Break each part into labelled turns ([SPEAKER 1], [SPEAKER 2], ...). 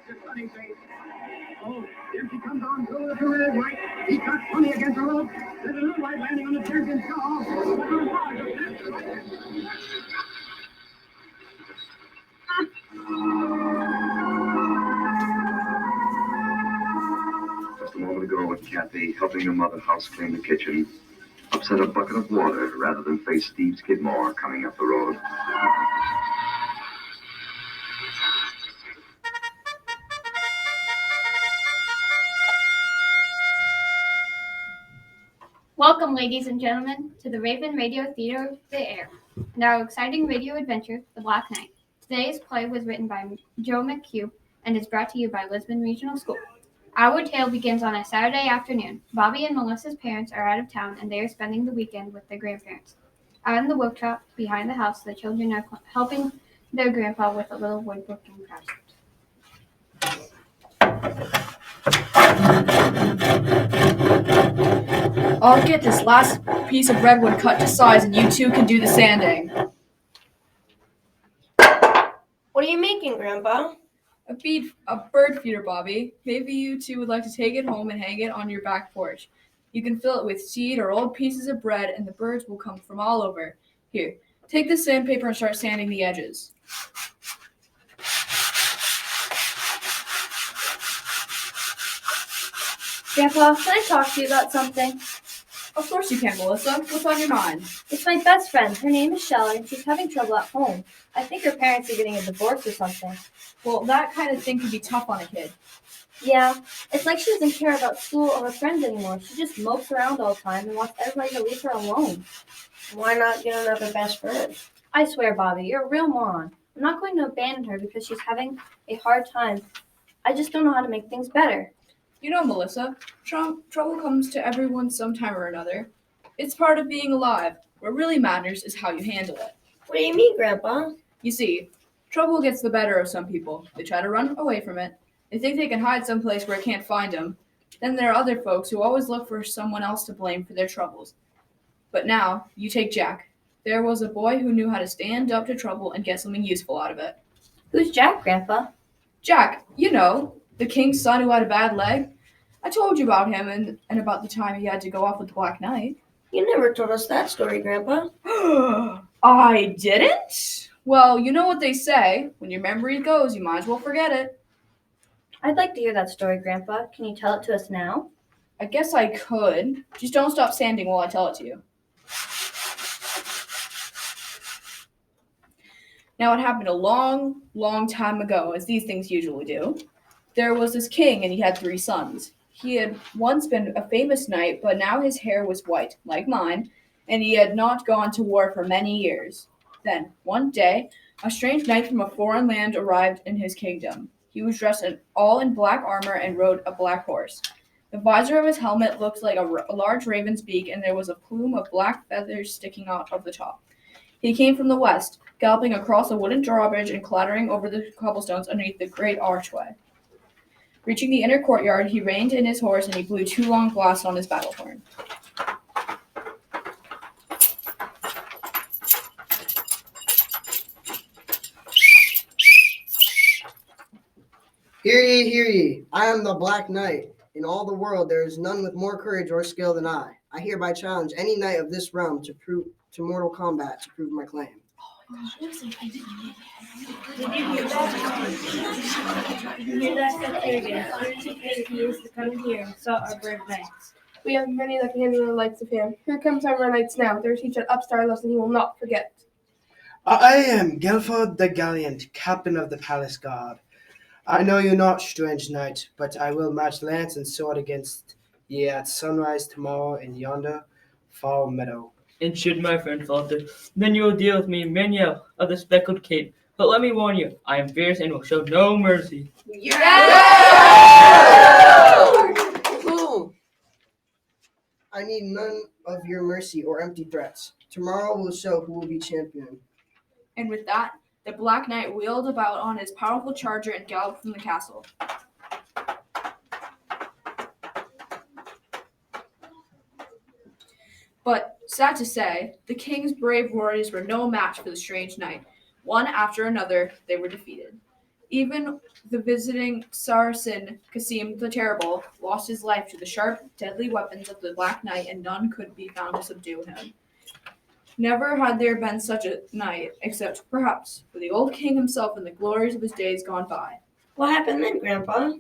[SPEAKER 1] makes a stunning face. Oh, here she comes on through the red white. He's got 20 against the rope. There's a little white landing on the champion's jaw. But her paws are fast right.
[SPEAKER 2] Just a moment ago with Kathy helping her mother house clean the kitchen. Upset a bucket of water rather than face Steve Skidmore coming up the road.
[SPEAKER 3] Welcome, ladies and gentlemen, to the Raven Radio Theater of the Air and our exciting radio adventure, The Black Knight. Today's play was written by Joe McHugh and is brought to you by Lisbon Regional School. Our tale begins on a Saturday afternoon. Bobby and Melissa's parents are out of town and they are spending the weekend with their grandparents. Out in the workshop behind the house, the children are helping their grandpa with a little woodworking project.
[SPEAKER 4] I'll get this last piece of redwood cut to size and you two can do the sanding.
[SPEAKER 5] What are you making, Grandpa?
[SPEAKER 4] A bird feeder, Bobby. Maybe you two would like to take it home and hang it on your back porch. You can fill it with seed or old pieces of bread and the birds will come from all over. Here, take this sandpaper and start sanding the edges.
[SPEAKER 6] Grandpa, can I talk to you about something?
[SPEAKER 4] Of course you can, Melissa. What's on your mind?
[SPEAKER 6] It's my best friend. Her name is Shelley, and she's having trouble at home. I think her parents are getting a divorce or something.
[SPEAKER 4] Well, that kind of thing can be tough on a kid.
[SPEAKER 6] Yeah, it's like she doesn't care about school or her friends anymore. She just mopes around all the time and wants everybody to leave her alone.
[SPEAKER 5] Why not get another best friend?
[SPEAKER 6] I swear, Bobby, you're a real moron. I'm not going to abandon her because she's having a hard time. I just don't know how to make things better.
[SPEAKER 4] You know, Melissa, trouble comes to everyone sometime or another. It's part of being alive. What really matters is how you handle it.
[SPEAKER 5] What do you mean, Grandpa?
[SPEAKER 4] You see, trouble gets the better of some people. They try to run away from it. They think they can hide someplace where it can't find them. Then there are other folks who always look for someone else to blame for their troubles. But now, you take Jack. There was a boy who knew how to stand up to trouble and get something useful out of it.
[SPEAKER 6] Who's Jack, Grandpa?
[SPEAKER 4] Jack, you know, the king's son who had a bad leg. I told you about him and about the time he had to go off with the Black Knight.
[SPEAKER 5] You never told us that story, Grandpa.
[SPEAKER 4] I didn't? Well, you know what they say. When your memory goes, you might as well forget it.
[SPEAKER 6] I'd like to hear that story, Grandpa. Can you tell it to us now?
[SPEAKER 4] I guess I could. Just don't stop sanding while I tell it to you. Now, it happened a long, long time ago, as these things usually do. There was this king, and he had 3 sons. He had once been a famous knight, but now his hair was white, like mine, and he had not gone to war for many years. Then, one day, a strange knight from a foreign land arrived in his kingdom. He was dressed all in black armor and rode a black horse. The visor of his helmet looked like a large raven's beak, and there was a plume of black feathers sticking out of the top. He came from the west, galloping across a wooden drawbridge and clattering over the cobblestones underneath the great archway. Reaching the inner courtyard, he reined in his horse and he blew 2 long blasts on his battle horn.
[SPEAKER 7] Hear ye, hear ye. I am the Black Knight. In all the world there is none with more courage or skill than I. I hereby challenge any knight of this realm to mortal combat to prove my claim.
[SPEAKER 6] Did you hear that? He is to come here and saw our brave knights.
[SPEAKER 8] We have many that can handle the likes of him. Here comes our knights now. Their teacher upstart lesson he will not forget.
[SPEAKER 9] I am Gelford the Gallant, captain of the palace guard. I know you not, strange knight, but I will match lance and sword against ye at sunrise tomorrow in yonder foul meadow.
[SPEAKER 10] And should my friend falter, then you will deal with me, Meniel of the speckled cape. But let me warn you, I am fierce and will show no mercy.
[SPEAKER 7] Boom! I need none of your mercy or empty threats. Tomorrow will show who will be champion.
[SPEAKER 4] And with that, the Black Knight wheeled about on his powerful charger and galloped from the castle. But, sad to say, the king's brave warriors were no match for the strange knight. One after another, they were defeated. Even the visiting Saracen, Qasim the Terrible, lost his life to the sharp, deadly weapons of the Black Knight, and none could be found to subdue him. Never had there been such a night, except perhaps for the old king himself and the glories of his days gone by.
[SPEAKER 5] What happened then, Grandpa?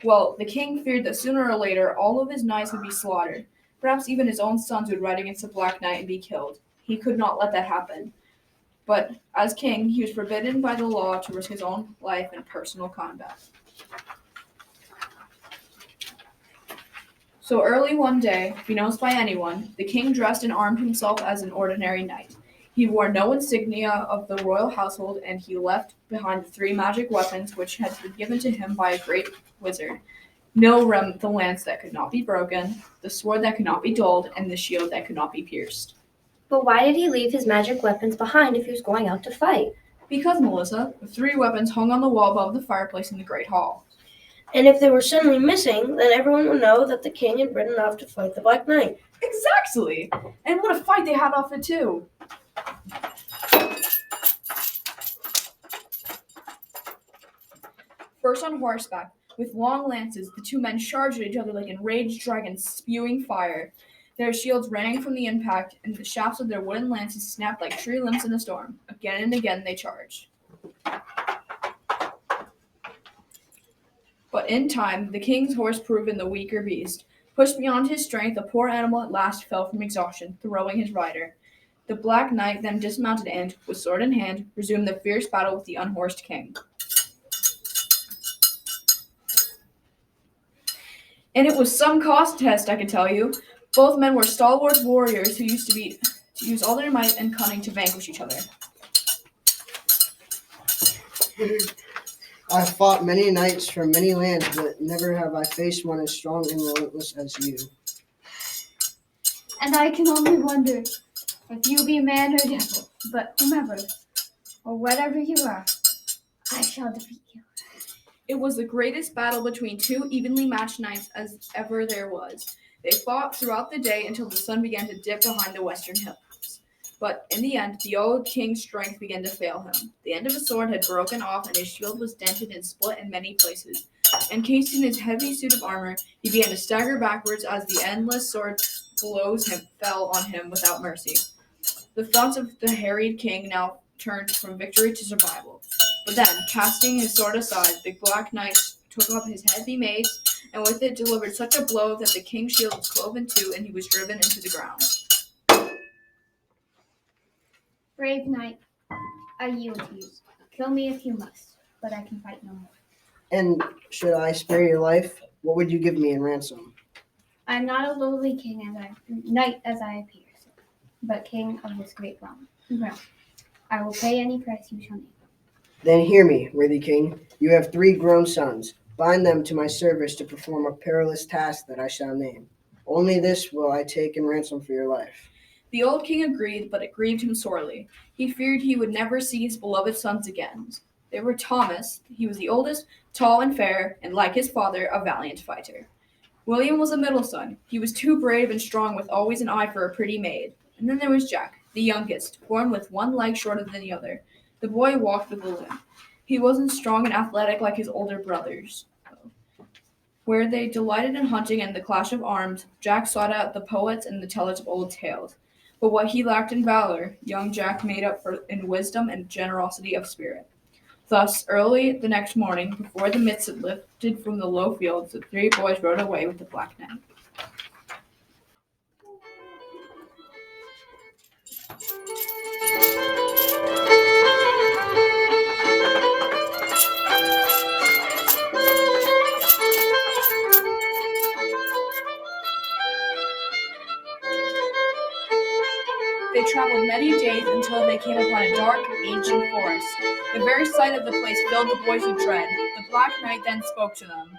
[SPEAKER 4] Well, the king feared that sooner or later all of his knights would be slaughtered. Perhaps even his own sons would ride against the Black Knight and be killed. He could not let that happen. But as king, he was forbidden by the law to risk his own life in personal combat. So early one day, beknownst by anyone, the king dressed and armed himself as an ordinary knight. He wore no insignia of the royal household, and he left behind the 3 magic weapons which had been given to him by a great wizard. Nilrim, the lance that could not be broken, the sword that could not be dulled, and the shield that could not be pierced.
[SPEAKER 6] But why did he leave his magic weapons behind if he was going out to fight?
[SPEAKER 4] Because, Melissa, the 3 weapons hung on the wall above the fireplace in the great hall.
[SPEAKER 5] And if they were suddenly missing, then everyone would know that the king had ridden off to fight the Black Knight.
[SPEAKER 4] Exactly! And what a fight they had off it too! First on horseback, with long lances, the 2 men charged at each other like enraged dragons spewing fire. Their shields rang from the impact, and the shafts of their wooden lances snapped like tree limbs in a storm. Again and again they charged. But in time, the king's horse proving the weaker beast. Pushed beyond his strength, the poor animal at last fell from exhaustion, throwing his rider. The Black Knight then dismounted and, with sword in hand, resumed the fierce battle with the unhorsed king. And it was some contest, I can tell you. Both men were stalwart warriors who used to use all their might and cunning to vanquish each other.
[SPEAKER 7] I have fought many knights from many lands, but never have I faced one as strong and relentless as you.
[SPEAKER 3] And I can only wonder if you be man or devil, but whomever, or whatever you are, I shall defeat you.
[SPEAKER 4] It was the greatest battle between 2 evenly matched knights as ever there was. They fought throughout the day until the sun began to dip behind the western hills. But in the end, the old king's strength began to fail him. The end of his sword had broken off, and his shield was dented and split in many places. Encased in his heavy suit of armor, he began to stagger backwards as the endless sword blows fell on him without mercy. The thoughts of the harried king now turned from victory to survival. But then, casting his sword aside, the Black Knight took up his heavy mace, and with it delivered such a blow that the king's shield was clove in 2, and he was driven into the ground.
[SPEAKER 3] Brave knight, I yield to you. Kill me if you must, but I can fight no more.
[SPEAKER 7] And should I spare your life, what would you give me in ransom?
[SPEAKER 3] I am not a lowly knight as I appear, but king of this great realm. I will pay any price you shall name.
[SPEAKER 7] Then hear me, worthy king. You have 3 grown sons. Bind them to my service to perform a perilous task that I shall name. Only this will I take in ransom for your life.
[SPEAKER 4] The old king agreed, but it grieved him sorely. He feared he would never see his beloved sons again. They were Thomas, he was the oldest, tall and fair, and like his father, a valiant fighter. William was a middle son. He was too brave and strong, with always an eye for a pretty maid. And then there was Jack, the youngest, born with 1 leg shorter than the other. The boy walked with a limp. He wasn't strong and athletic like his older brothers. Where they delighted in hunting and the clash of arms, Jack sought out the poets and the tellers of old tales. But what he lacked in valor, young Jack made up for in wisdom and generosity of spirit. Thus, early the next morning, before the mist had lifted from the low fields, the 3 boys rode away with the Black Knight. They traveled many days until they came upon a dark, ancient forest. The very sight of the place filled the boys with dread. The Black Knight then spoke to them.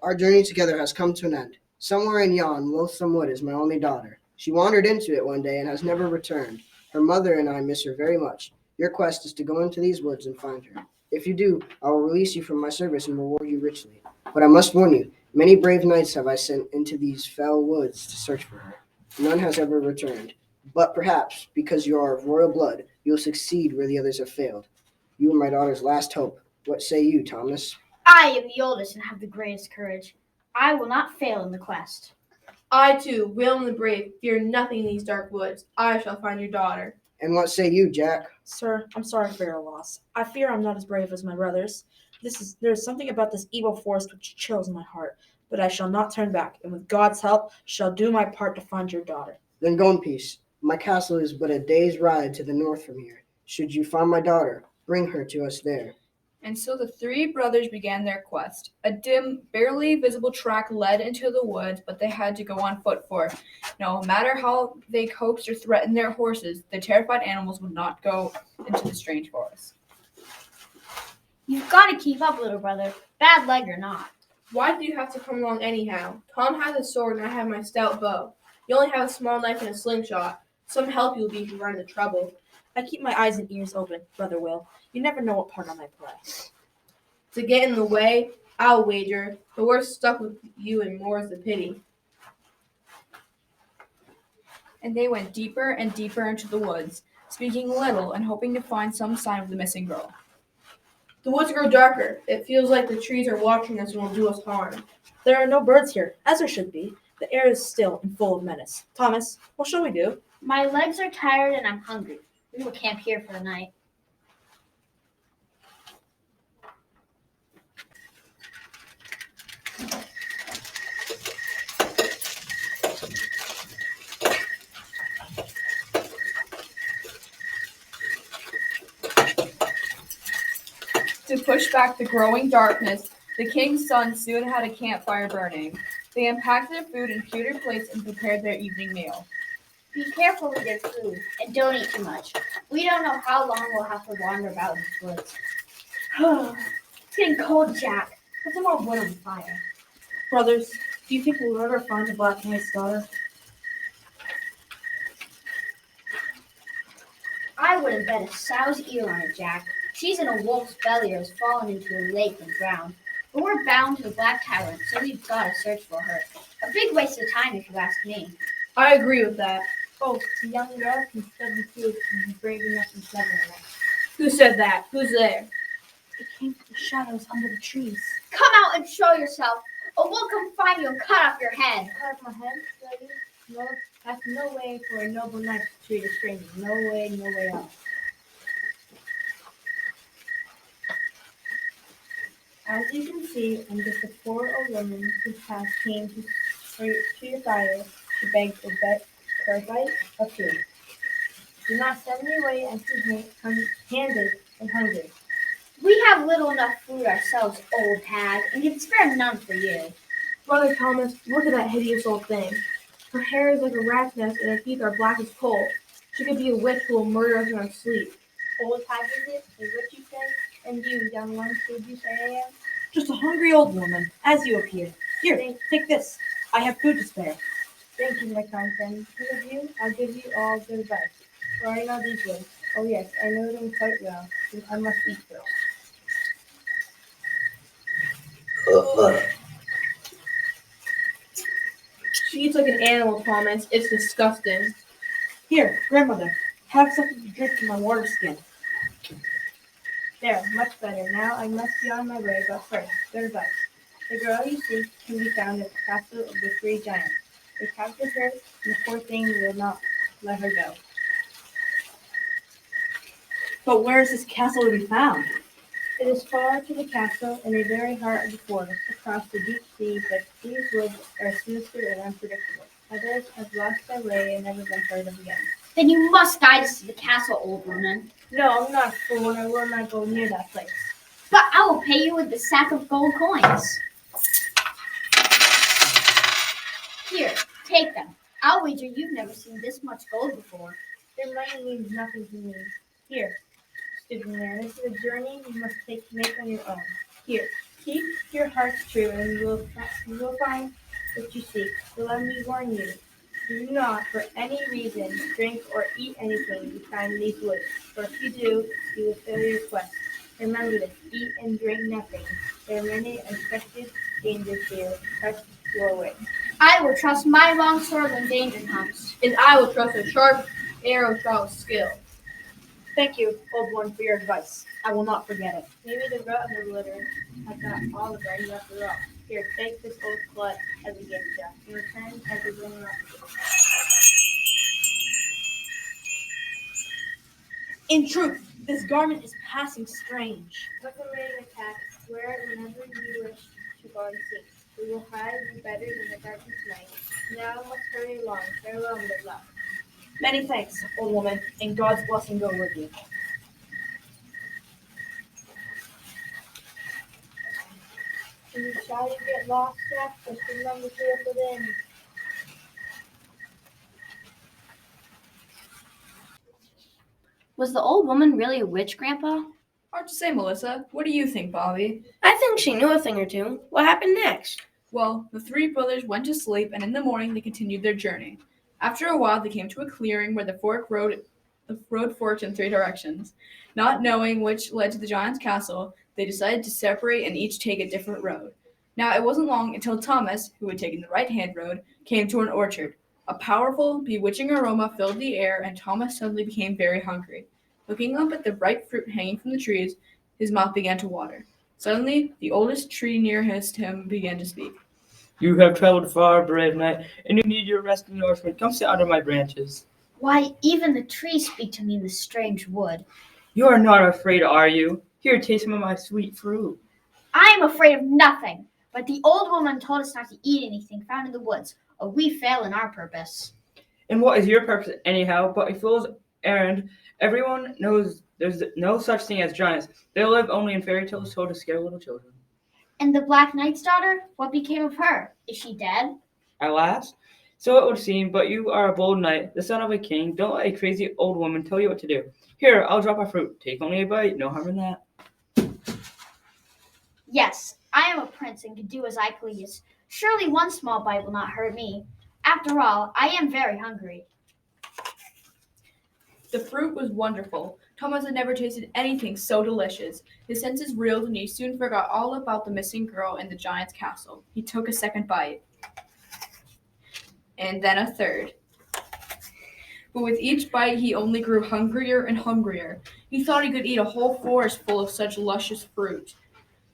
[SPEAKER 7] Our journey together has come to an end. Somewhere in yon loathsome wood is my only daughter. She wandered into it one day and has never returned. Her mother and I miss her very much. Your quest is to go into these woods and find her. If you do, I will release you from my service and reward you richly. But I must warn you, many brave knights have I sent into these fell woods to search for her. None has ever returned. But perhaps, because you are of royal blood, you will succeed where the others have failed. You are my daughter's last hope. What say you, Thomas?
[SPEAKER 11] I am the oldest and have the greatest courage. I will not fail in the quest.
[SPEAKER 8] I too, Will and the brave, fear nothing in these dark woods. I shall find your daughter.
[SPEAKER 7] And what say you, Jack?
[SPEAKER 12] Sir, I'm sorry for your loss. I fear I'm not as brave as my brothers. There's something about this evil forest which chills my heart, but I shall not turn back, and with God's help shall do my part to find your daughter.
[SPEAKER 7] Then go in peace. My castle is but a day's ride to the north from here. Should you find my daughter, bring her to us there.
[SPEAKER 4] And so the three brothers began their quest. A dim, barely visible track led into the woods, but they had to go on foot, for no matter how they coaxed or threatened their horses, the terrified animals would not go into the strange forest.
[SPEAKER 11] You've got to keep up, little brother, bad leg or not.
[SPEAKER 8] Why do you have to come along anyhow? Tom has a sword and I have my stout bow. You only have a small knife and a slingshot. Some help you'll be if you run into trouble.
[SPEAKER 12] I keep my eyes and ears open, Brother Will. You never know what part I might play.
[SPEAKER 8] To get in the way, I'll wager. The worst stuck with you and more is the pity.
[SPEAKER 4] And they went deeper and deeper into the woods, speaking little and hoping to find some sign of the missing girl.
[SPEAKER 8] The woods grow darker. It feels like the trees are watching us and will do us harm.
[SPEAKER 12] There are no birds here, as there should be. The air is still and full of menace. Thomas, what shall we do?
[SPEAKER 11] My legs are tired and I'm hungry. We will camp here for the night.
[SPEAKER 4] To push back the growing darkness, the king's son soon had a campfire burning. They unpacked their food in pewter plates and prepared their evening meal.
[SPEAKER 11] Be careful with your food and don't eat too much. We don't know how long we'll have to wander about in these woods. It's getting cold, Jack. Put some more wood on the fire.
[SPEAKER 12] Brothers, do you think we'll ever find the Black Knight's daughter?
[SPEAKER 11] I wouldn't bet a sow's ear on it, Jack. She's in a wolf's belly or has fallen into a lake and drowned. But we're bound to the Black Tyrant, so we've got to search for her. A big waste of time if you ask me.
[SPEAKER 8] I agree with that.
[SPEAKER 6] Oh, the young girl can still be food and be brave enough and clever enough.
[SPEAKER 8] Who said that? Who's there?
[SPEAKER 12] It came from the shadows under the trees.
[SPEAKER 11] Come out and show yourself, or we'll come find you and cut off your head.
[SPEAKER 6] Cut off my head, lady? No, that's no way for a noble knight to treat a stranger. No way else. As you can see, I'm just a poor old woman who came to your fire to beg for a bite of food. Do not send me away empty-handed and hungry.
[SPEAKER 11] We have little enough food ourselves, old hag, and can spare none for you.
[SPEAKER 8] Brother Thomas, look at that hideous old thing. Her hair is like a rat's nest and her teeth are black as coal. She could be a witch who will murder us in our sleep.
[SPEAKER 6] Old hag is it? Is what you say? And you, young one, who do you say I am?
[SPEAKER 12] Just a hungry old woman, as you appear. Here, take this. I have food to spare.
[SPEAKER 6] Thank you, my kind friend. Who of you? I'll give you all good advice. For I know these words. Oh yes, I know them quite well. I must eat first.
[SPEAKER 8] She eats like an animal, Thomas. It's disgusting.
[SPEAKER 12] Here, grandmother, have something to drink from my water skin.
[SPEAKER 6] There, much better. Now I must be on my way, but first, good advice. The girl you seek can be found at the castle of the three giants. They captured her, and the poor thing will not let her go.
[SPEAKER 12] But where is this castle to be found?
[SPEAKER 6] It is far to the castle in the very heart of the forest, across the deep sea, but these woods are sinister and unpredictable. Others have lost their way and never been heard of again.
[SPEAKER 11] Then you must guide us to the castle, old woman.
[SPEAKER 6] No, I'm not a fool, and I will not go near that place.
[SPEAKER 11] But I will pay you with the sack of gold coins. Here, take them. I'll wager you've never seen this much gold before.
[SPEAKER 6] Their money means nothing to me. Here, stupid man, this is a journey you must make on your own. Here, keep your hearts true, and you will find what you seek. So let me warn you. Do not, for any reason, drink or eat anything you find in these woods, for if you do, you will fail your quest. Remember this, eat and drink nothing. There are many unexpected dangers here. Touch your way.
[SPEAKER 11] I will trust my long sword when danger comes.
[SPEAKER 8] And I will trust a sharp arrow shot with skill.
[SPEAKER 12] Thank you, old one, for your advice. I will not forget it.
[SPEAKER 6] Maybe the rut of the litter has got all the brains after all. Here, take this old club as a gift, Jack. In return, as a grown up.
[SPEAKER 12] In truth, this garment is passing strange.
[SPEAKER 6] Put the ring attack. Wear it whenever you wish to go unseen. We will hide you better than the darkest night. Now must hurry along. Farewell and good luck.
[SPEAKER 12] Many thanks, old woman, and God's blessing go with you.
[SPEAKER 6] And shall you get lost, Jack? Just remember to look within.
[SPEAKER 11] Was the old woman really a witch, Grandpa?
[SPEAKER 4] Hard to say, Melissa. What do you think, Bobby?
[SPEAKER 5] I think she knew a thing or two. What happened next?
[SPEAKER 4] Well, the three brothers went to sleep, and in the morning they continued their journey. After a while, they came to a clearing where the road forked in three directions. Not knowing which led to the giant's castle, they decided to separate and each take a different road. Now, it wasn't long until Thomas, who had taken the right-hand road, came to an orchard. A powerful, bewitching aroma filled the air, and Thomas suddenly became very hungry. Looking up at the ripe fruit hanging from the trees, his mouth began to water. Suddenly, the oldest tree nearest him began to speak.
[SPEAKER 10] You have traveled far, brave knight, and you need your rest and nourishment. Come sit under my branches.
[SPEAKER 11] Why, even the trees speak to me in this strange wood.
[SPEAKER 10] You are not afraid, are you? Here, taste some of my sweet fruit.
[SPEAKER 11] I am afraid of nothing, but the old woman told us not to eat anything found in the woods, or we fail in our purpose.
[SPEAKER 10] And what is your purpose, anyhow, but a fool's errand? Everyone knows there's no such thing as giants. They live only in fairy tales told to scare little children.
[SPEAKER 11] And the Black Knight's daughter? What became of her? Is she dead?
[SPEAKER 10] At last? So it would seem, but you are a bold knight, the son of a king. Don't let a crazy old woman tell you what to do. Here, I'll drop a fruit. Take only a bite. No harm in that.
[SPEAKER 11] Yes, I am a prince and can do as I please. Surely one small bite will not hurt me. After all, I am very hungry.
[SPEAKER 4] The fruit was wonderful. Thomas had never tasted anything so delicious. His senses reeled, and he soon forgot all about the missing girl in the giant's castle. He took a second bite, and then a third. But with each bite, he only grew hungrier and hungrier. He thought he could eat a whole forest full of such luscious fruit.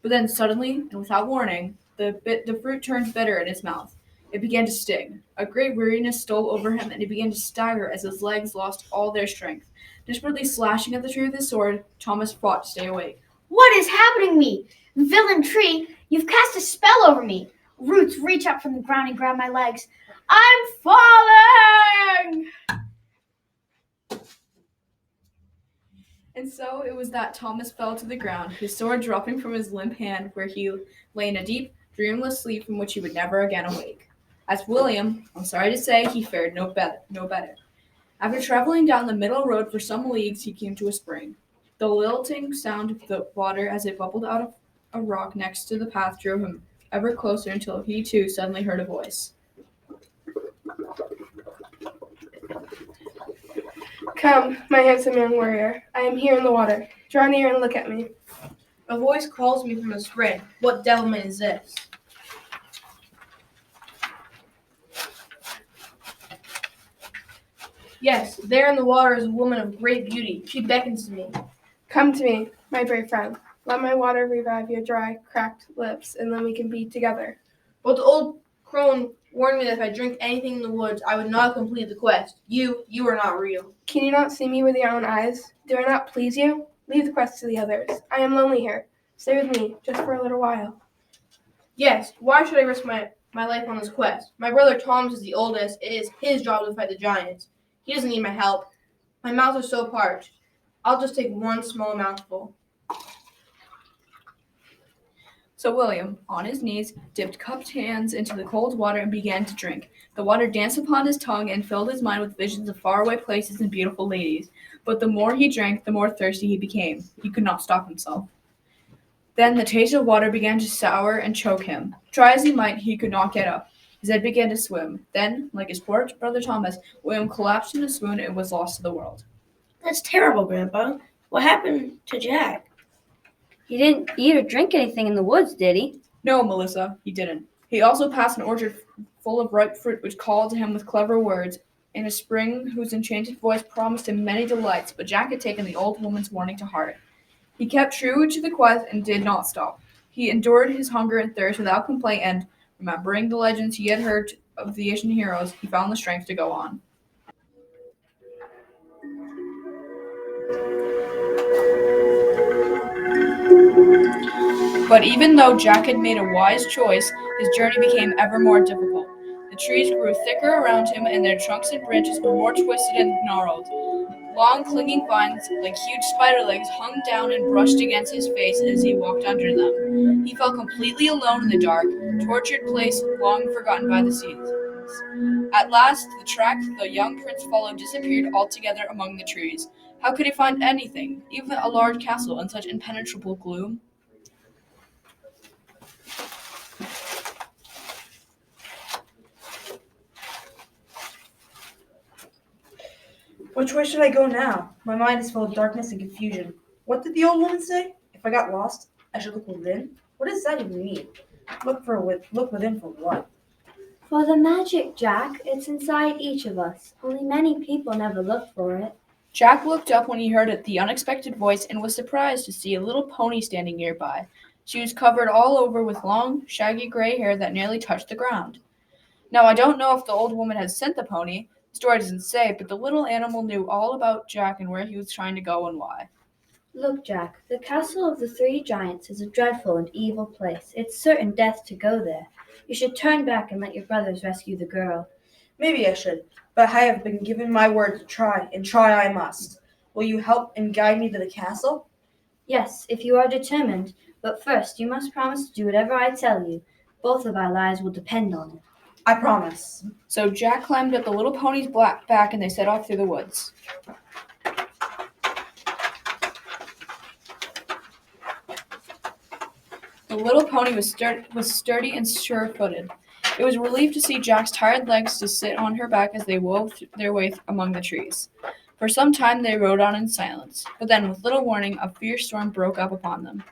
[SPEAKER 4] But then suddenly, and without warning, the fruit turned bitter in his mouth. It began to sting. A great weariness stole over him, and he began to stagger as his legs lost all their strength. Desperately slashing at the tree with his sword, Thomas fought to stay awake.
[SPEAKER 11] What is happening to me? Villain tree, you've cast a spell over me. Roots reach up from the ground and grab my legs. I'm falling!
[SPEAKER 4] And so it was that Thomas fell to the ground, his sword dropping from his limp hand, where he lay in a deep, dreamless sleep from which he would never again awake. As William, I'm sorry to say, he fared no better. After traveling down the middle road for some leagues, he came to a spring. The lilting sound of the water as it bubbled out of a rock next to the path drew him ever closer until he too suddenly heard a voice.
[SPEAKER 8] Come, my handsome young warrior. I am here in the water. Draw near and look at me.
[SPEAKER 6] A voice calls me from the spring. What devilment is this? Yes, there in the water is a woman of great beauty. She beckons to me.
[SPEAKER 8] Come to me, my brave friend. Let my water revive your dry, cracked lips, and then we can be together.
[SPEAKER 6] But the old crone warned me that if I drink anything in the woods, I would not complete the quest. You are not real.
[SPEAKER 8] Can you not see me with your own eyes? Do I not please you? Leave the quest to the others. I am lonely here. Stay with me, just for a little while.
[SPEAKER 6] Yes, why should I risk my life on this quest? My brother Thomas is the oldest. It is his job to fight the giants. He doesn't need my help. My mouth is so parched. I'll just take one small mouthful.
[SPEAKER 4] So William, on his knees, dipped cupped hands into the cold water and began to drink. The water danced upon his tongue and filled his mind with visions of faraway places and beautiful ladies. But the more he drank, the more thirsty he became. He could not stop himself. Then the taste of water began to sour and choke him. Try as he might, he could not get up. His head began to swim. Then, like his poor brother Thomas, William collapsed in a swoon and was lost to the world.
[SPEAKER 5] That's terrible, Grandpa. What happened to Jack?
[SPEAKER 11] He didn't eat or drink anything in the woods, did he?
[SPEAKER 4] No, Melissa, he didn't. He also passed an orchard full of ripe fruit which called to him with clever words, in a spring whose enchanted voice promised him many delights, but Jack had taken the old woman's warning to heart. He kept true to the quest and did not stop. He endured his hunger and thirst without complaint, and, remembering the legends he had heard of the ancient heroes, he found the strength to go on. But even though Jack had made a wise choice, his journey became ever more difficult. The trees grew thicker around him, and their trunks and branches were more twisted and gnarled. Long clinging vines, like huge spider legs, hung down and brushed against his face as he walked under them. He felt completely alone in the dark, tortured place long forgotten by the seasons. At last, the track the young prince followed disappeared altogether among the trees. How could he find anything, even a large castle, in such impenetrable gloom?
[SPEAKER 12] Which way should I go now? My mind is full of darkness and confusion. What did the old woman say? If I got lost, I should look within? What does that even mean? Look within for what?
[SPEAKER 11] For the magic, Jack. It's inside each of us. Only many people never look for it.
[SPEAKER 4] Jack looked up when he heard the unexpected voice and was surprised to see a little pony standing nearby. She was covered all over with long, shaggy gray hair that nearly touched the ground. Now, I don't know if the old woman had sent the pony. The story doesn't say, but the little animal knew all about Jack and where he was trying to go and why.
[SPEAKER 11] Look, Jack, the castle of the three giants is a dreadful and evil place. It's certain death to go there. You should turn back and let your brothers rescue the girl.
[SPEAKER 12] Maybe I should, but I have been given my word to try, and try I must. Will you help and guide me to the castle?
[SPEAKER 11] Yes, if you are determined. But first, you must promise to do whatever I tell you. Both of our lives will depend on it.
[SPEAKER 12] I promise.
[SPEAKER 4] So Jack climbed up the little pony's black back and they set off through the woods. The little pony was sturdy and sure-footed. It was a relief to see Jack's tired legs to sit on her back as they wove their way among the trees. For some time they rode on in silence, but then, with little warning, a fierce storm broke up upon them.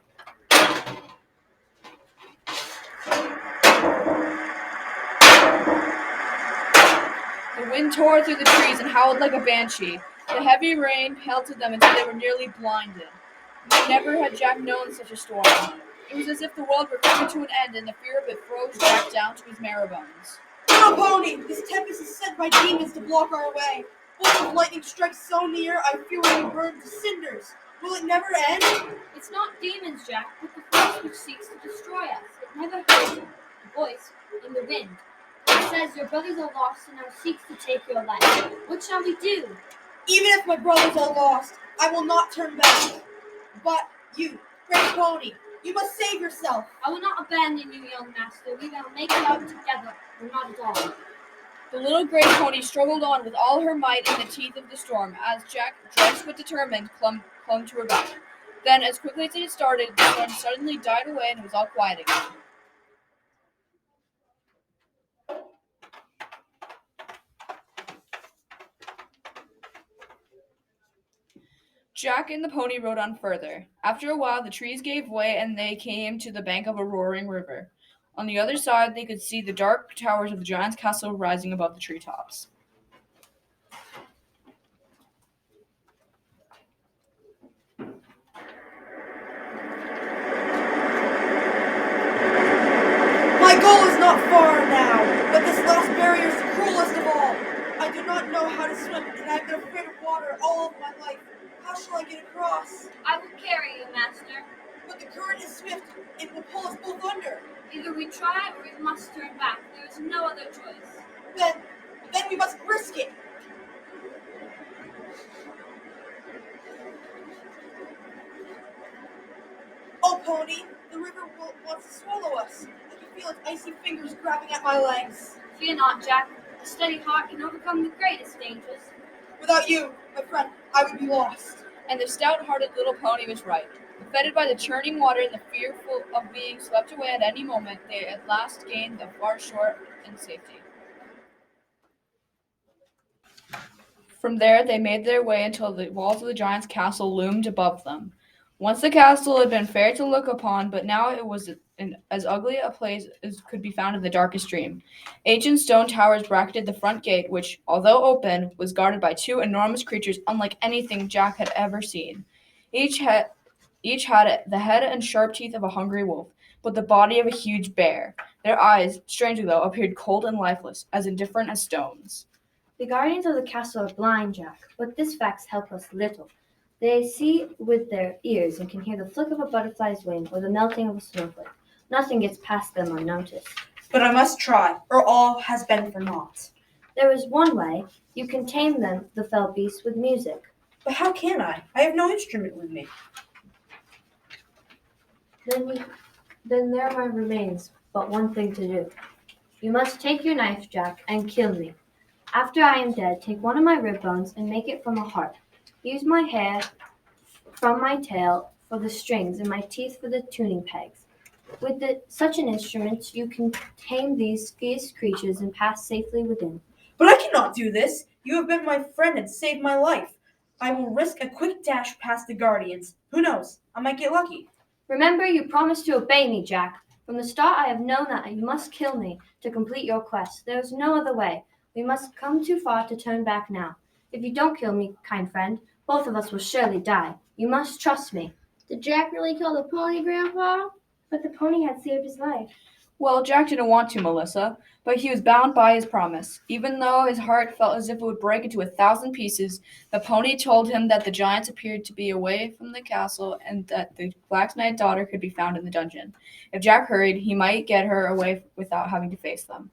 [SPEAKER 4] The wind tore through the trees and howled like a banshee. The heavy rain pelted them until they were nearly blinded. Never had Jack known such a storm. It was as if the world were coming to an end, and the fear of it froze Jack down to his marrow bones.
[SPEAKER 8] Little pony, this tempest is sent by demons to block our way. Bolts of lightning strike so near, I fear we will burn to cinders. Will it never end?
[SPEAKER 3] It's not demons, Jack, but the force which seeks to destroy us. It never hears a voice in the wind. It says your brothers are lost and now seeks to take your life. What shall we do?
[SPEAKER 8] Even if my brothers are lost, I will not turn back. But you, great pony, you must save yourself.
[SPEAKER 3] I will not abandon you, young master. We will make it out together, or not at all.
[SPEAKER 4] The little gray pony struggled on with all her might in the teeth of the storm, as Jack, drenched but determined, clung to her back. Then, as quickly as it had started, the storm suddenly died away and it was all quiet again. Jack and the pony rode on further. After a while, the trees gave way and they came to the bank of a roaring river. On the other side, they could see the dark towers of the giant's castle rising above the treetops.
[SPEAKER 8] My goal is not far now, but this last barrier is the cruelest of all. I do not know how to swim, and I've been afraid of water all of my life. How shall I get across?
[SPEAKER 3] I will carry you, master.
[SPEAKER 8] But the current is swift. It will pull us both under.
[SPEAKER 3] Either we try or we must turn back. There is no other choice.
[SPEAKER 8] Then we must risk it. Oh, pony, the river wants to swallow us. I can feel its icy fingers grabbing at my legs.
[SPEAKER 3] Fear not, Jack. A steady heart can overcome the greatest dangers.
[SPEAKER 8] Without you, my friend, I would be lost.
[SPEAKER 4] And the stout-hearted little pony was right. Fettered by the churning water and the fearful of being swept away at any moment, they at last gained the far shore in safety. From there, they made their way until the walls of the giant's castle loomed above them. Once the castle had been fair to look upon, but now it was as ugly a place as could be found in the darkest dream. Ancient stone towers bracketed the front gate, which, although open, was guarded by two enormous creatures unlike anything Jack had ever seen. Each had the head and sharp teeth of a hungry wolf, but the body of a huge bear. Their eyes, strangely though, appeared cold and lifeless, as indifferent as stones.
[SPEAKER 13] The guardians of the castle are blind, Jack, but this facts help us little. They see with their ears and can hear the flick of a butterfly's wing or the melting of a snowflake. Nothing gets past them unnoticed.
[SPEAKER 12] But I must try, or all has been for naught.
[SPEAKER 13] There is one way. You can tame them, the fell beasts, with music.
[SPEAKER 12] But how can I? I have no instrument with me.
[SPEAKER 13] Then there remains but one thing to do. You must take your knife, Jack, and kill me. After I am dead, take one of my rib bones and make it from a heart. Use my hair from my tail for the strings and my teeth for the tuning pegs. With such an instrument, you can tame these fierce creatures and pass safely within.
[SPEAKER 12] But I cannot do this. You have been my friend and saved my life. I will risk a quick dash past the guardians. Who knows? I might get lucky.
[SPEAKER 13] Remember, you promised to obey me, Jack. From the start, I have known that you must kill me to complete your quest. There is no other way. We must come too far to turn back now. If you don't kill me, kind friend, both of us will surely die. You must trust me.
[SPEAKER 11] Did Jack really kill the pony, Grandpa?
[SPEAKER 13] But the pony had saved his life.
[SPEAKER 4] Well, Jack didn't want to, Melissa, but he was bound by his promise. Even though his heart felt as if it would break into 1,000 pieces, the pony told him that the giants appeared to be away from the castle and that the Black Knight's daughter could be found in the dungeon. If Jack hurried, he might get her away without having to face them.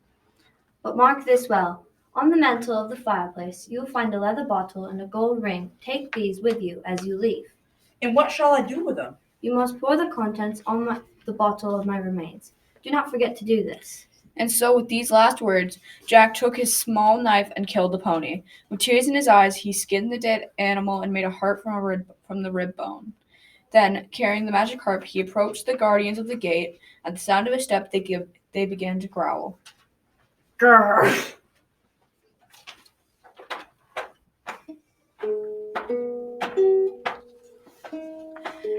[SPEAKER 13] But mark this well. On the mantel of the fireplace, you will find a leather bottle and a gold ring. Take these with you as you leave.
[SPEAKER 12] And what shall I do with them?
[SPEAKER 13] You must pour the contents on the bottle of my remains. Do not forget to do this.
[SPEAKER 4] And so with these last words, Jack took his small knife and killed the pony. With tears in his eyes, he skinned the dead animal and made a heart from the rib bone. Then, carrying the magic harp, he approached the guardians of the gate. At the sound of his step, they began to growl.
[SPEAKER 13] Grrr!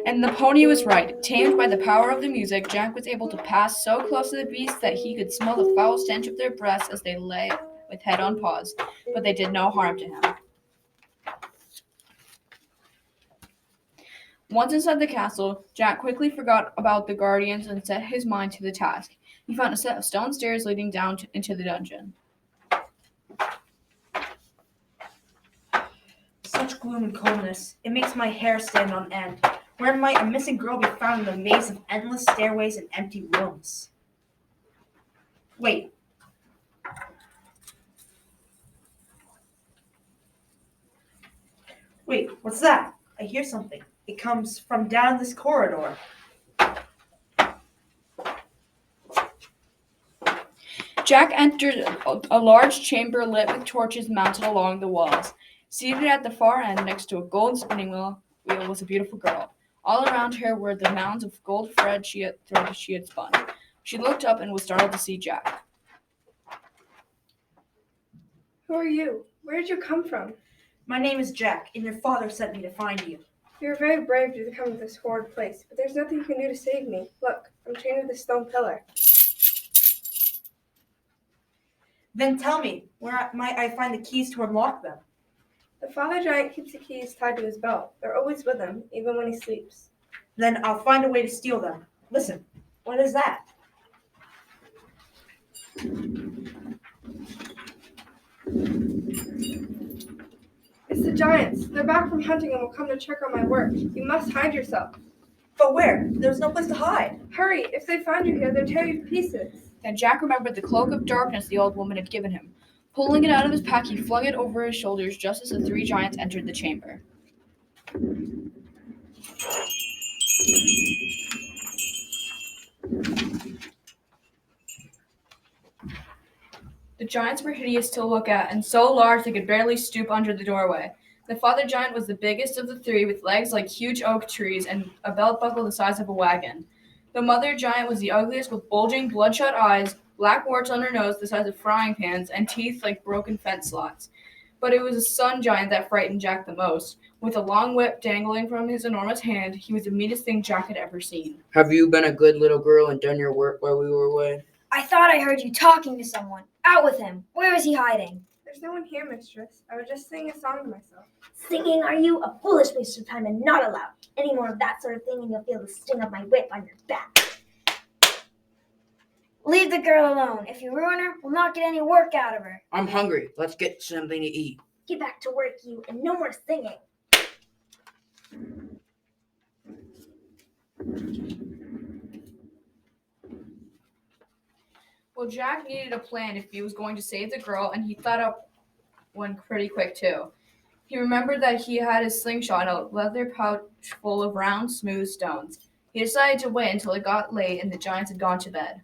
[SPEAKER 4] And the pony was right. Tamed by the power of the music, Jack was able to pass so close to the beasts that he could smell the foul stench of their breaths as they lay with head on paws, but they did no harm to him. Once inside the castle, Jack quickly forgot about the guardians and set his mind to the task. He found a set of stone stairs leading down into the dungeon.
[SPEAKER 12] Such gloom and coldness. It makes my hair stand on end. Where might a missing girl be found in a maze of endless stairways and empty rooms? Wait. Wait, what's that? I hear something. It comes from down this corridor.
[SPEAKER 4] Jack entered a large chamber lit with torches mounted along the walls. Seated at the far end next to a gold spinning wheel was a beautiful girl. All around her were the mounds of gold thread she had spun. She looked up and was startled to see Jack.
[SPEAKER 14] Who are you? Where did you come from?
[SPEAKER 12] My name is Jack, and your father sent me to find you.
[SPEAKER 14] You're very brave to come to this horrid place, but there's nothing you can do to save me. Look, I'm chained to this stone pillar.
[SPEAKER 12] Then tell me, where might I find the keys to unlock them?
[SPEAKER 14] The father giant keeps the keys tied to his belt. They're always with him, even when he sleeps.
[SPEAKER 12] Then I'll find a way to steal them. Listen, what is that?
[SPEAKER 14] It's the giants. They're back from hunting and will come to check on my work. You must hide yourself.
[SPEAKER 12] But where? There's no place to hide.
[SPEAKER 14] Hurry! If they find you here, they'll tear you to pieces.
[SPEAKER 4] Then Jack remembered the cloak of darkness the old woman had given him. Pulling it out of his pack, he flung it over his shoulders just as the three giants entered the chamber. The giants were hideous to look at, and so large they could barely stoop under the doorway. The father giant was the biggest of the three, with legs like huge oak trees and a belt buckle the size of a wagon. The mother giant was the ugliest, with bulging, bloodshot eyes, black warts on her nose the size of frying pans, and teeth like broken fence slots. But it was the son giant that frightened Jack the most. With a long whip dangling from his enormous hand, he was the meanest thing Jack had ever seen.
[SPEAKER 15] Have you been a good little girl and done your work while we were away?
[SPEAKER 16] I thought I heard you talking to someone. Out with him. Where is he hiding?
[SPEAKER 14] There's no one here, mistress. I was just singing a song to myself.
[SPEAKER 16] Singing, are you? A foolish waste of time and not allowed. Any more of that sort of thing and you'll feel the sting of my whip on your back. Leave the girl alone. If you ruin her, we'll not get any work out of her.
[SPEAKER 15] I'm hungry. Let's get something to eat.
[SPEAKER 16] Get back to work, you, and no more singing.
[SPEAKER 4] Well, Jack needed a plan if he was going to save the girl, and he thought up one pretty quick, too. He remembered that he had his slingshot in a leather pouch full of round, smooth stones. He decided to wait until it got late and the giants had gone to bed.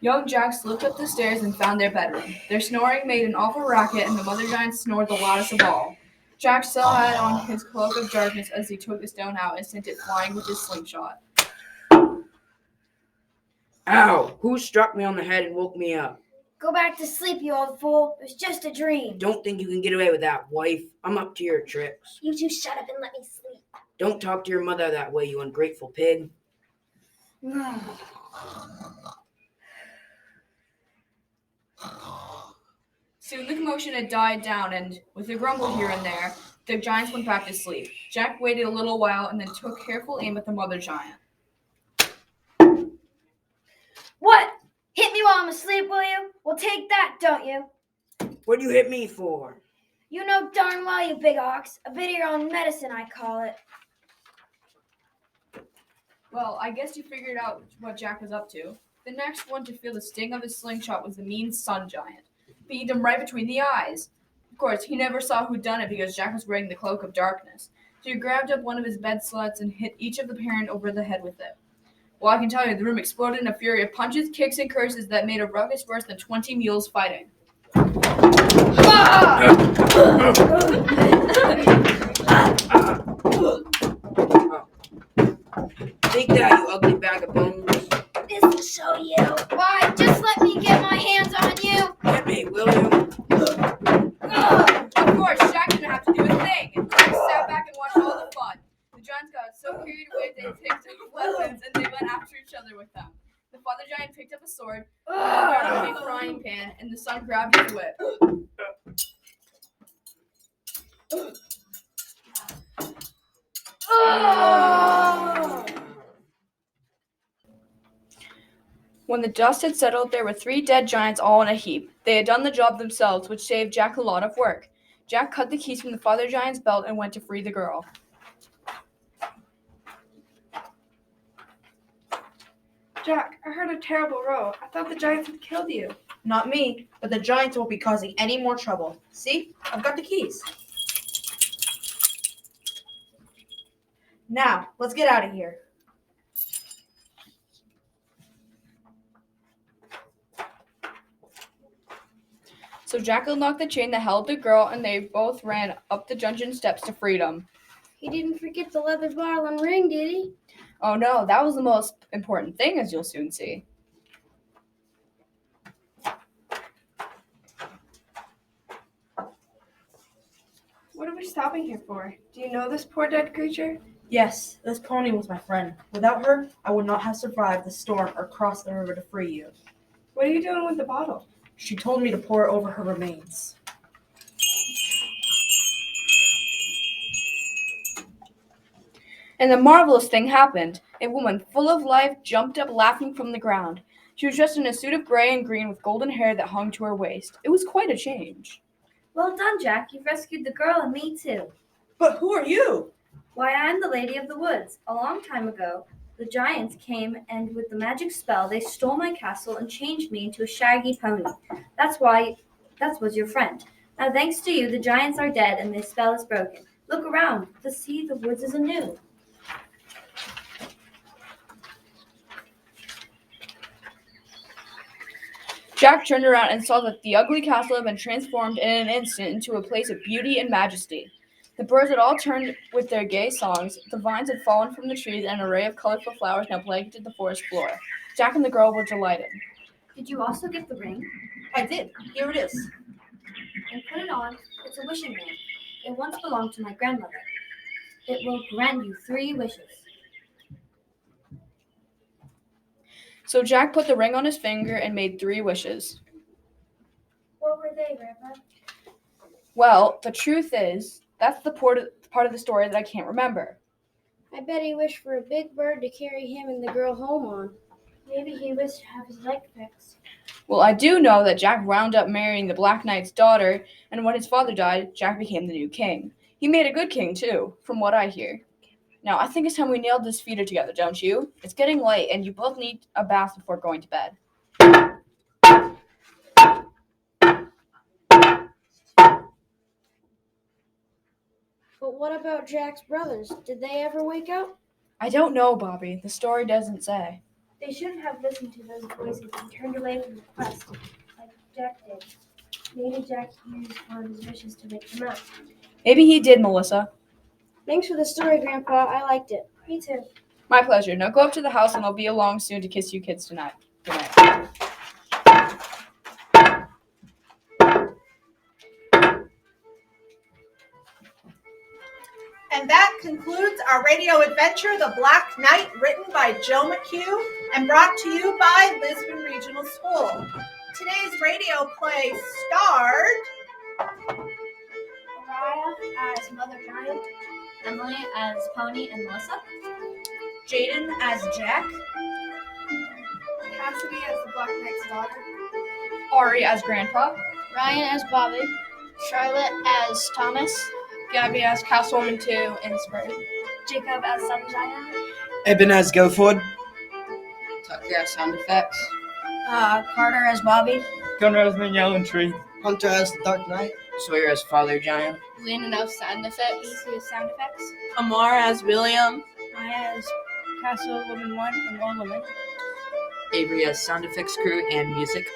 [SPEAKER 4] Young Jack slipped up the stairs and found their bedroom. Their snoring made an awful racket, and the mother giant snored the loudest of all. Jack still had on his cloak of darkness as he took the stone out and sent it flying with his slingshot.
[SPEAKER 15] Ow! Who struck me on the head and woke me up?
[SPEAKER 16] Go back to sleep, you old fool. It was just a dream.
[SPEAKER 15] Don't think you can get away with that, wife. I'm up to your tricks.
[SPEAKER 16] You two shut up and let me sleep.
[SPEAKER 15] Don't talk to your mother that way, you ungrateful pig.
[SPEAKER 4] Soon the commotion had died down, and with a grumble here and there, the giants went back to sleep. Jack waited a little while and then took careful aim at the mother giant.
[SPEAKER 16] What? Hit me while I'm asleep, will you? Well, take that, don't you?
[SPEAKER 15] What do you hit me for?
[SPEAKER 16] You know darn well, you big ox. A bit of your own medicine, I call it.
[SPEAKER 4] Well, I guess you figured out what Jack was up to. The next one to feel the sting of his slingshot was the mean sun giant. Beat him right between the eyes. Of course, he never saw who'd done it because Jack was wearing the cloak of darkness. So he grabbed up one of his bed slats and hit each of the parent over the head with it. Well, I can tell you, the room exploded in a fury of punches, kicks, and curses that made a ruckus worse than 20 mules fighting.
[SPEAKER 15] Take that, you ugly bag of bones.
[SPEAKER 16] This will show you. Why, just let me get my hands on you.
[SPEAKER 15] Hit me, will you?
[SPEAKER 4] Of course, Jack didn't have to do a thing, and Jack sat back and watched all the fun. The giants got so carried away they picked up weapons and they went after each other with them. The father giant picked up a sword, the mother a frying pan, and the son grabbed his whip. When the dust had settled, there were 3 dead giants all in a heap. They had done the job themselves, which saved Jack a lot of work. Jack cut the keys from the father giant's belt and went to free the girl.
[SPEAKER 14] Jack, I heard a terrible row. I thought the giants had killed you.
[SPEAKER 12] Not me, but the giants won't be causing any more trouble. See? I've got the keys. Now, let's get out of here.
[SPEAKER 4] So Jack unlocked the chain that held the girl, and they both ran up the dungeon steps to freedom.
[SPEAKER 16] He didn't forget the leather bottle and ring, did he?
[SPEAKER 4] Oh no, that was the most important thing, as you'll soon see.
[SPEAKER 14] What are we stopping here for? Do you know this poor dead creature?
[SPEAKER 12] Yes, this pony was my friend. Without her, I would not have survived the storm or crossed the river to free you.
[SPEAKER 14] What are you doing with the bottle?
[SPEAKER 12] She told me to pour it over her remains.
[SPEAKER 4] And the marvelous thing happened. A woman full of life jumped up laughing from the ground. She was dressed in a suit of gray and green with golden hair that hung to her waist. It was quite a change.
[SPEAKER 13] Well done, Jack. You've rescued the girl and me too.
[SPEAKER 12] But who are you?
[SPEAKER 13] Why, I'm the Lady of the Woods. A long time ago, the giants came and with the magic spell, they stole my castle and changed me into a shaggy pony. That was your friend. Now, thanks to you, the giants are dead and the spell is broken. Look around. See, the woods is anew.
[SPEAKER 4] Jack turned around and saw that the ugly castle had been transformed in an instant into a place of beauty and majesty. The birds had all turned with their gay songs, the vines had fallen from the trees, and an array of colorful flowers now blanketed the forest floor. Jack and the girl were delighted.
[SPEAKER 13] Did you also get the ring?
[SPEAKER 12] I did. Here it is.
[SPEAKER 13] And put it on. It's a wishing ring. It once belonged to my grandmother. It will grant you 3 wishes.
[SPEAKER 4] So Jack put the ring on his finger and made 3 wishes.
[SPEAKER 16] What were they, Grandpa?
[SPEAKER 4] Well, the truth is, that's the part of the story that I can't remember.
[SPEAKER 5] I bet he wished for a big bird to carry him and the girl home on.
[SPEAKER 16] Maybe he wished to have his leg fixed.
[SPEAKER 4] Well, I do know that Jack wound up marrying the Black Knight's daughter, and when his father died, Jack became the new king. He made a good king, too, from what I hear. Now, I think it's time we nailed this feeder together, don't you? It's getting late, and you both need a bath before going to bed.
[SPEAKER 5] But what about Jack's brothers? Did they ever wake up?
[SPEAKER 4] I don't know, Bobby. The story doesn't say.
[SPEAKER 16] They shouldn't have listened to those voices and turned away from the quest, like Jack did. Maybe Jack used one of his wishes to wake them up.
[SPEAKER 4] Maybe he did, Melissa.
[SPEAKER 5] Thanks for the story, Grandpa. I liked it.
[SPEAKER 16] Me too.
[SPEAKER 4] My pleasure. Now go up to the house, and I'll be along soon to kiss you kids tonight. Good night.
[SPEAKER 17] And that concludes our radio adventure, The Black Knight, written by Joe McHugh and brought to you by Lisbon Regional School. Today's radio play starred
[SPEAKER 11] Mariah as Mother Giant, Emily as Pony and Melissa,
[SPEAKER 17] Jaden as Jack, Cassidy as the Black Knight's daughter,
[SPEAKER 4] Ari as Grandpa,
[SPEAKER 5] Ryan as Bobby,
[SPEAKER 11] Charlotte as Thomas,
[SPEAKER 4] Gabby as Castlewoman 2 and Spring,
[SPEAKER 11] Jacob as Sunshine,
[SPEAKER 9] Eben as Guilford,
[SPEAKER 15] Tucker as sound effects.
[SPEAKER 5] Carter as Bobby,
[SPEAKER 10] Gunner as Yellow Tree,
[SPEAKER 7] Hunter as the Dark Knight,
[SPEAKER 15] Sawyer as Father Giant.
[SPEAKER 11] Landon as sound effects,
[SPEAKER 16] Casey as sound effects,
[SPEAKER 8] Amar as William.
[SPEAKER 5] Maya as Castle Woman 1 and Ornament,
[SPEAKER 15] Avery as sound effects crew and music.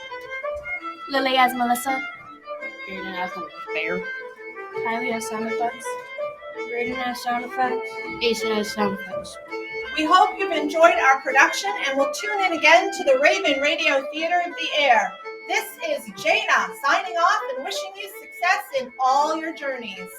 [SPEAKER 11] Lily as Melissa,
[SPEAKER 15] Aiden as the bear.
[SPEAKER 5] Kylie as sound effects, Braden as sound effects,
[SPEAKER 15] Ace as sound effects.
[SPEAKER 17] We hope you've enjoyed our production and will tune in again to the Raven Radio Theater of the Air. This is Jaina signing off and wishing you success in all your journeys.